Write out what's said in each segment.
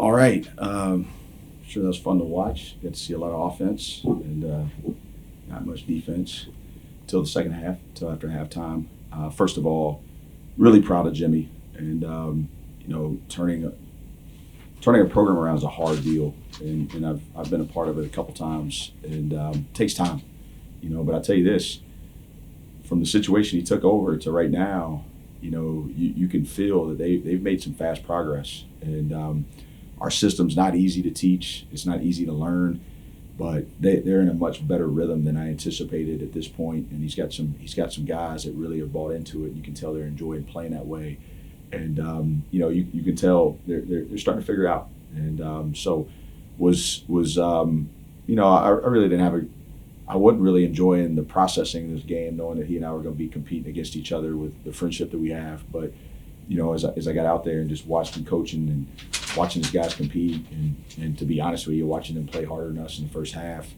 All right. Sure, that was fun to watch. Get to see a lot of offense and not much defense till the second half, till after halftime. First of all, really proud of Jimmy, and turning a program around is a hard deal, and I've been a part of it a couple times, and it takes time, But I tell you this, from the situation he took over to right now, you can feel that they've made some fast progress, and our system's not easy to teach. It's not easy to learn, but they're in a much better rhythm than I anticipated at this point. And he's got some guys that really have bought into it. And you can tell they're enjoying playing that way, and you can tell they're starting to figure it out. And I really didn't have I wasn't really enjoying the processing of this game, knowing that he and I were going to be competing against each other with the friendship that we have. But as I got out there and just watched him coaching and watching these guys compete, and to be honest with you, watching them play harder than us in the first half,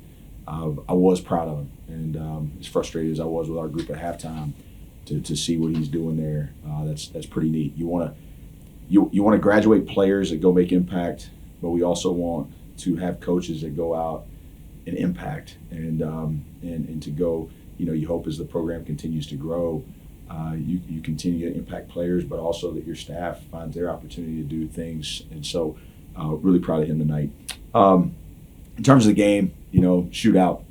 I was proud of him. And as frustrated as I was with our group at halftime, to see what he's doing there, that's pretty neat. You want to graduate players that go make impact, but we also want to have coaches that go out and impact and to go. You hope as the program continues to grow, you continue to impact players, but also that your staff finds their opportunity to do things. And so, really proud of him tonight. In terms of the game, shootout.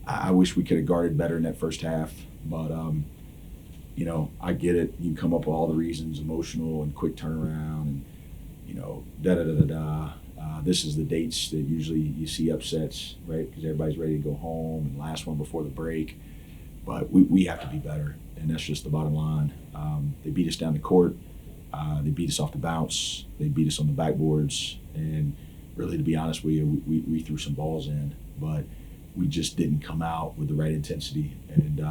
I wish we could have guarded better in that first half, but I get it. You can come up with all the reasons, emotional and quick turnaround, and da da da da da. This is the dates that usually you see upsets, right? Because everybody's ready to go home, and last one before the break. But we have to be better, and that's just the bottom line. They beat us down the court. They beat us off the bounce. They beat us on the backboards. And really, to be honest with you, we threw some balls in, but we just didn't come out with the right intensity. And,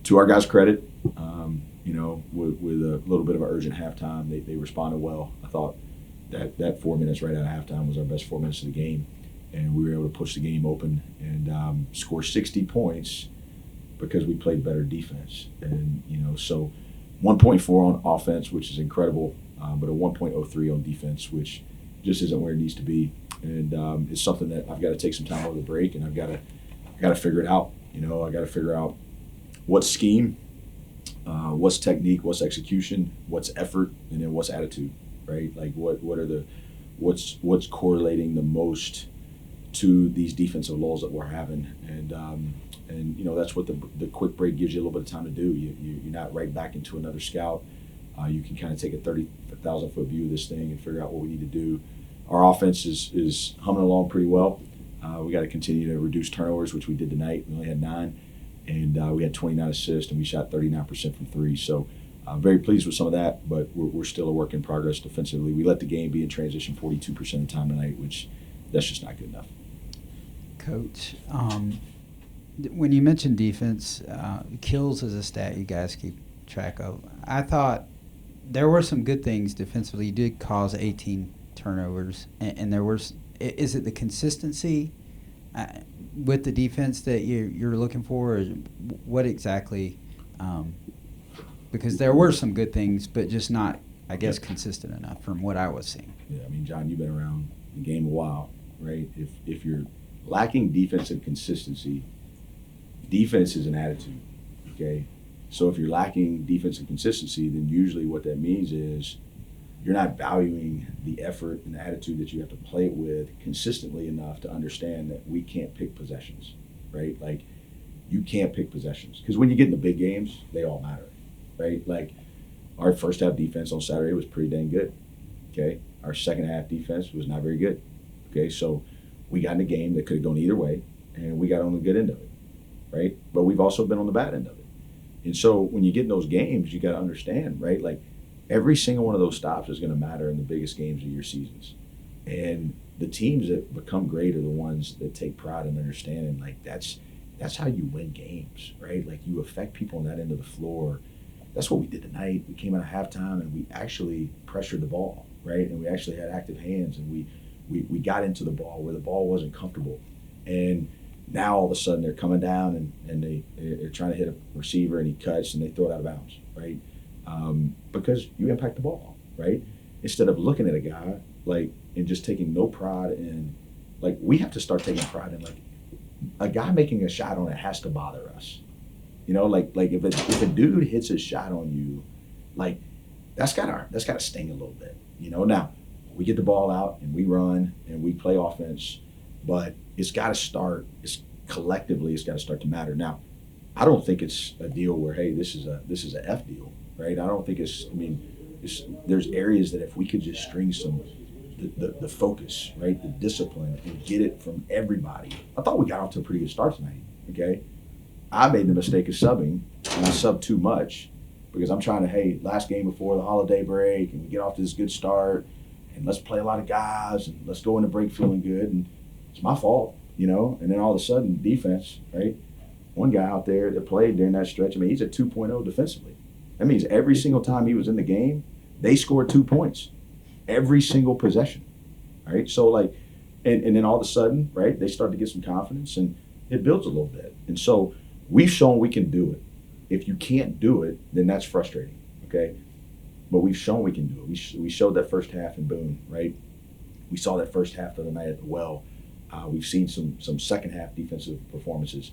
to our guys' credit, with a little bit of an urgent halftime, they responded well. I thought that 4 minutes right out of halftime was our best 4 minutes of the game. And we were able to push the game open and score 60 points because we played better defense. And, so 1.4 on offense, which is incredible, but a 1.03 on defense, which just isn't where it needs to be. And it's something that I've got to take some time over the break, and I've got to figure it out. I got to figure out what's scheme, what's technique, what's execution, what's effort, and then what's attitude, right? Like what's correlating the most to these defensive lulls that we're having, and that's what the quick break gives you a little bit of time to do. You're not right back into another scout. You can kind of take a 30,000-foot view of this thing and figure out what we need to do. Our offense is humming along pretty well. We got to continue to reduce turnovers, which we did tonight. We only had 9, and we had 29 assists, and we shot 39% from 3. So very pleased with some of that, but we're still a work in progress defensively. We let the game be in transition 42% of the time tonight, which that's just not good enough. Coach, when you mentioned defense, kills is a stat you guys keep track of. I thought there were some good things defensively. You did cause 18 turnovers, and there was. Is it the consistency with the defense that you're looking for, or what exactly? Because there were some good things, but just not, I guess, consistent enough from what I was seeing. Yeah, I mean, John, you've been around the game a while, right? If you're lacking defensive consistency, defense is an attitude, okay? So if you're lacking defensive consistency, then usually what that means is you're not valuing the effort and the attitude that you have to play it with consistently enough to understand that we can't pick possessions, right? Like, you can't pick possessions. Because when you get in the big games, they all matter, right? Like, our first half defense on Saturday was pretty dang good, okay? Our second half defense was not very good, okay? So we got in a game that could have gone either way, and we got on the good end of it, right? But we've also been on the bad end of it. And so when you get in those games, you got to understand, right? Like, every single one of those stops is going to matter in the biggest games of your seasons. And the teams that become great are the ones that take pride in understanding, like, that's how you win games, right? Like, you affect people on that end of the floor. That's what we did tonight. We came out of halftime and we actually pressured the ball, right? And we actually had active hands, and we got into the ball where the ball wasn't comfortable. And now all of a sudden they're coming down and they're trying to hit a receiver, and he cuts and they throw it out of bounds, right? Because you impact the ball, right? instead of looking at a guy like and just taking no pride in, like, we have to start taking pride in, like, a guy making a shot on it has to bother us. You know, like if a dude hits a shot on you, like, that's gotta sting a little bit. You know, now we get the ball out and we run and we play offense, but it's got to start. Collectively, it's got to start to matter. Now, I don't think it's a deal where, hey, this is a F deal, right? I don't think it's. I mean, there's areas that if we could just string some the focus, right, the discipline, and get it from everybody. I thought we got off to a pretty good start tonight. Okay, I made the mistake of subbing, and I subbed too much because I'm trying to, hey, last game before the holiday break, and we get off to this good start, and let's play a lot of guys, and let's go into break feeling good, and it's my fault, you know. And then all of a sudden, defense, right? One guy out there that played during that stretch, I mean, he's a 2.0 defensively. That means every single time he was in the game, they scored 2 points. Every single possession, right? So, like, and then all of a sudden, right, they start to get some confidence, and it builds a little bit. And so we've shown we can do it. If you can't do it, then that's frustrating, okay? But we've shown we can do it. We showed that first half in Boone, right? We saw that first half of the night at the Well. We've seen some second half defensive performances.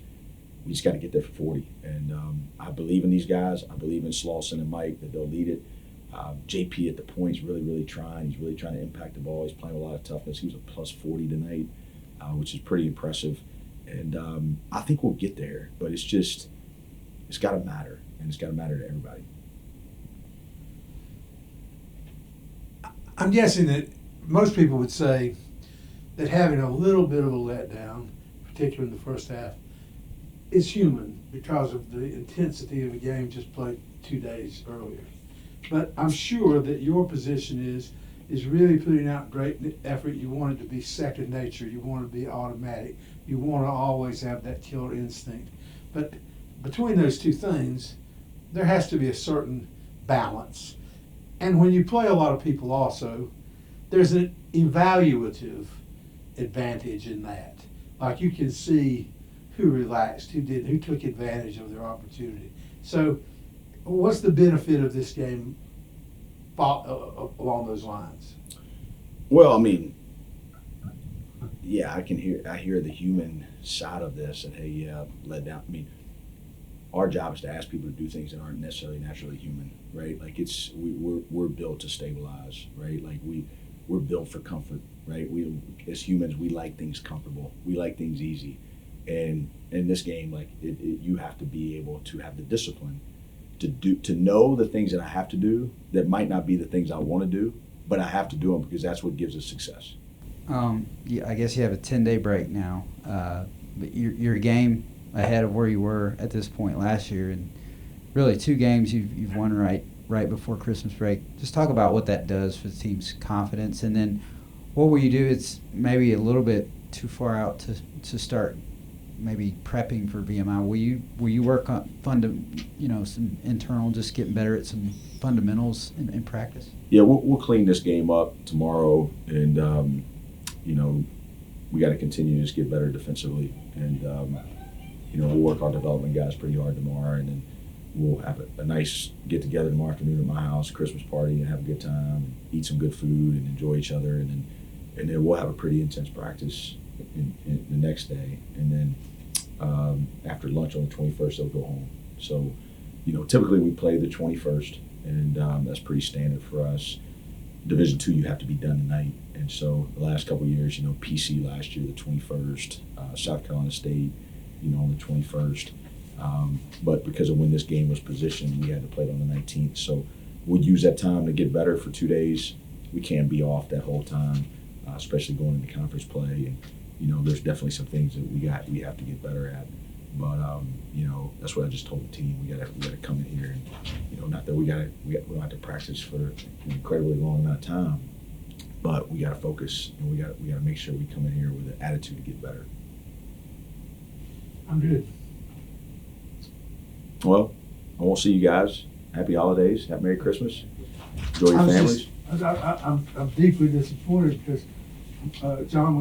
We just got to get there for 40. And I believe in these guys. I believe in Slauson and Mike that they'll lead it. JP at the point is really, really trying. He's really trying to impact the ball. He's playing a lot of toughness. He was a plus 40 tonight, which is pretty impressive. And I think we'll get there. But it's got to matter, and it's got to matter to everybody. I'm guessing that most people would say that having a little bit of a letdown, particularly in the first half, is human because of the intensity of a game just played 2 days earlier. But I'm sure that your position is really putting out great effort. You want it to be second nature. You want it to be automatic. You want to always have that killer instinct. But between those two things, there has to be a certain balance. And when you play a lot of people also, there's an evaluative advantage in that. Like, you can see who relaxed, who took advantage of their opportunity. So what's the benefit of this game along those lines? Well, I mean, yeah, I hear the human side of this, and hey, yeah, let down. I mean, our job is to ask people to do things that aren't necessarily naturally human, right? Like, we're built to stabilize, right? Like, we're built for comfort, right? We, as humans, we like things comfortable. We like things easy. And in this game, like, you have to be able to have the discipline to know the things that I have to do that might not be the things I want to do, but I have to do them because that's what gives us success. Yeah, I guess you have a 10-day break now, but you're a game ahead of where you were at this point last year, and really 2 games you've won right before Christmas break. Just talk about what that does for the team's confidence, and then what will you do? It's maybe a little bit too far out to start maybe prepping for VMI. Will you work on some internal, just getting better at some fundamentals in practice? Yeah, we'll clean this game up tomorrow, and we got to continue to just get better defensively, and we'll work our development guys pretty hard tomorrow, and then we'll have a nice get together tomorrow afternoon at my house, Christmas party, and have a good time, and eat some good food, and enjoy each other, and then we'll have a pretty intense practice in the next day, and then after lunch on the 21st, they'll go home. So, typically we play the 21st, and that's pretty standard for us. Division II, you have to be done tonight, and so the last couple of years, PC last year the 21st, South Carolina State, on the 21st. But because of when this game was positioned, we had to play it on the 19th. So we'll use that time to get better for 2 days. We can't be off that whole time, especially going into conference play. And there's definitely some things that we have to get better at. But that's what I just told the team. We gotta come in here, and not that we don't have to practice for an incredibly long amount of time, but we gotta focus, and we gotta make sure we come in here with an attitude to get better. I'm good. Well, I won't see you guys. Happy holidays. Happy Merry Christmas. Enjoy your families. I'm deeply disappointed because John